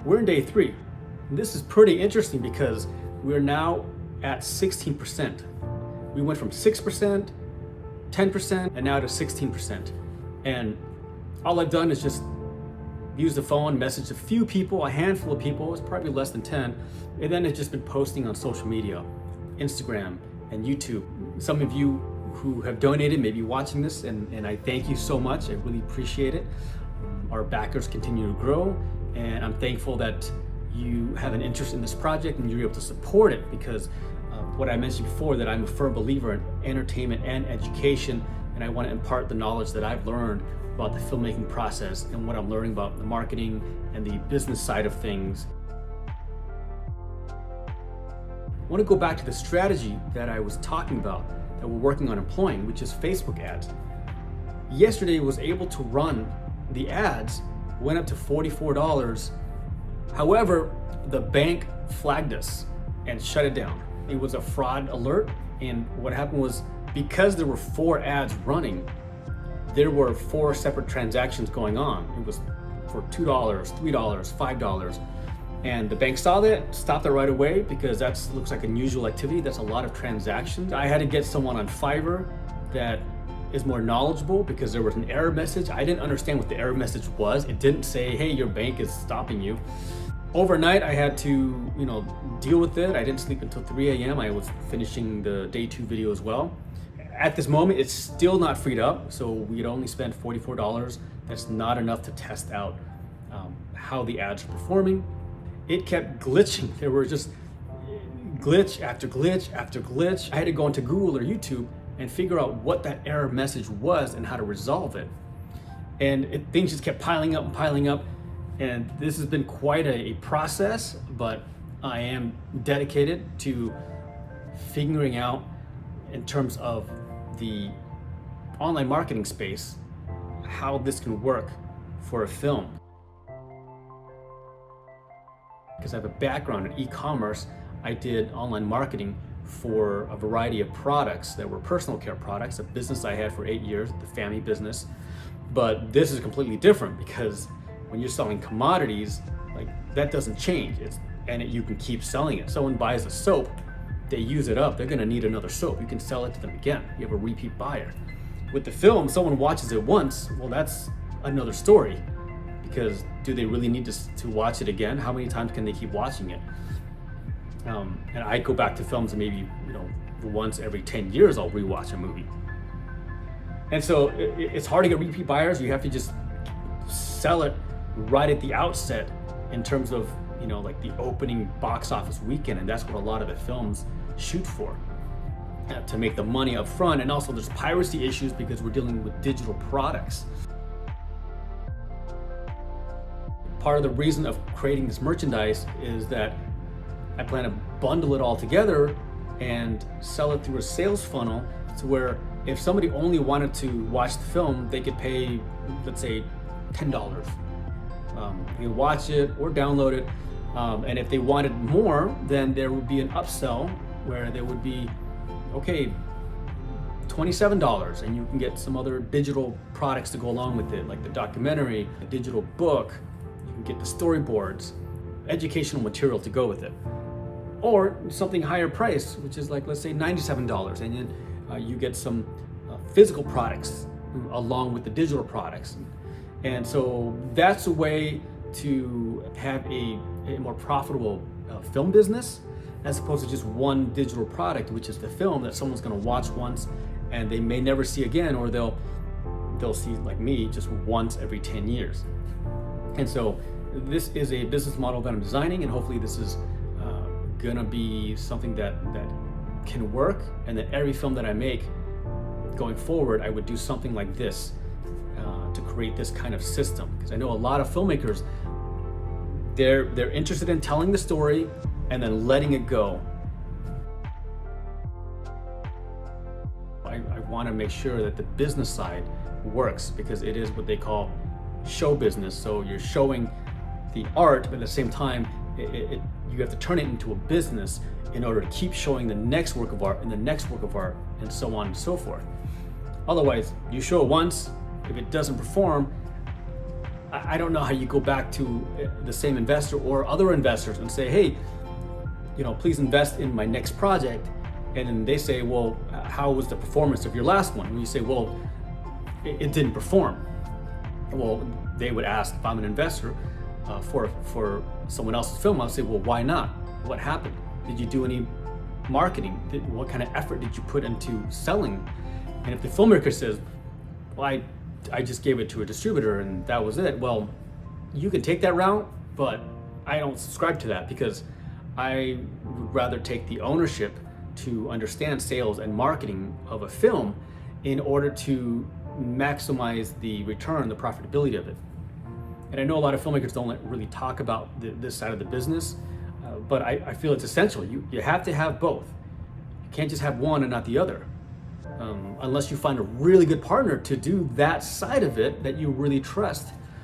We're in day 3. And this is pretty interesting because we're now at 16%. We went from 6%, 10%, and now to 16%. And all I've done is just use the phone, message a few people, a handful of people, it's probably less than 10, and then it's just been posting on social media, Instagram and YouTube. Some of you who have donated may be watching this, and I thank you so much. I really appreciate it. Our backers continue to grow, and I'm thankful that you have an interest in this project and you're able to support it, because what I mentioned before, that I'm a firm believer in entertainment and education, and I want to impart the knowledge that I've learned about the filmmaking process and what I'm learning about the marketing and the business side of things. I want to go back to the strategy that I was talking about, that we're working on employing, which is Facebook ads. Yesterday was able to run the ads, went up to $44. However, the bank flagged us and shut it down. It was a fraud alert, and what happened was, because there were 4 ads running, there were 4 separate transactions going on. It was for $2, $3, $5. And the bank saw that, stopped it right away, because that looks like unusual activity. That's a lot of transactions. I had to get someone on Fiverr that is more knowledgeable, because there was an error message. I didn't understand what the error message was. It didn't say, hey, your bank is stopping you. Overnight, I had to, deal with it. I didn't sleep until 3 a.m. I was finishing the day 2 video as well. At this moment, it's still not freed up, so we'd only spent $44. That's not enough to test out how the ads are performing. It kept glitching. There were just glitch after glitch after glitch. I had to go into Google or YouTube and figure out what that error message was and how to resolve it. And things just kept piling up and piling up. And this has been quite a process, but I am dedicated to figuring out, in terms of the online marketing space, how this can work for a film. Because I have a background in e-commerce, I did online marketing for a variety of products that were personal care products, a business I had for 8 years, the family business. But this is completely different, because when you're selling commodities, like, that doesn't change. You can keep selling it. Someone buys a soap, they use it up, they're gonna need another soap. You can sell it to them again. You have a repeat buyer. With the film, someone watches it once, well, that's another story, because do they really need to watch it again? How many times can they keep watching it? And I go back to films, and maybe once every 10 years I'll rewatch a movie. And so it's hard to get repeat buyers. You have to just sell it right at the outset, in terms of like the opening box office weekend, and that's what a lot of the films shoot for, to make the money up front. And also there's piracy issues, because we're dealing with digital products. Part of the reason of creating this merchandise is that I plan to bundle it all together and sell it through a sales funnel, to where if somebody only wanted to watch the film, they could pay, let's say, $10. You can watch it or download it. And if they wanted more, then there would be an upsell where there would be, okay, $27, and you can get some other digital products to go along with it, like the documentary, a digital book, you can get the storyboards, educational material to go with it. Or something higher price, which is like, let's say, $97, and then you get some physical products along with the digital products. And so that's a way to have a more profitable film business, as opposed to just one digital product, which is the film that someone's going to watch once and they may never see again, or they'll see, like me, just once every 10 years. And so this is a business model that I'm designing, and hopefully this is gonna be something that can work, and that every film that I make going forward, I would do something like this to create this kind of system. Because I know a lot of filmmakers, they're interested in telling the story and then letting it go. I want to make sure that the business side works, because it is what they call show business. So you're showing the art, but at the same time, you have to turn it into a business in order to keep showing the next work of art and the next work of art, and so on and so forth. Otherwise, you show it once, if it doesn't perform, I don't know how you go back to the same investor or other investors and say, hey, please invest in my next project. And then they say, well, how was the performance of your last one? And you say, well, it didn't perform. Well, they would ask, if I'm an investor for someone else's film, I'll say, well, why not? What happened? Did you do any marketing? What kind of effort did you put into selling? And if the filmmaker says, well, I just gave it to a distributor and that was it, well, you can take that route, but I don't subscribe to that, because I would rather take the ownership to understand sales and marketing of a film in order to maximize the return, the profitability of it. And I know a lot of filmmakers don't really talk about this side of the business, but I feel it's essential. You have to have both. You can't just have one and not the other, unless you find a really good partner to do that side of it that you really trust.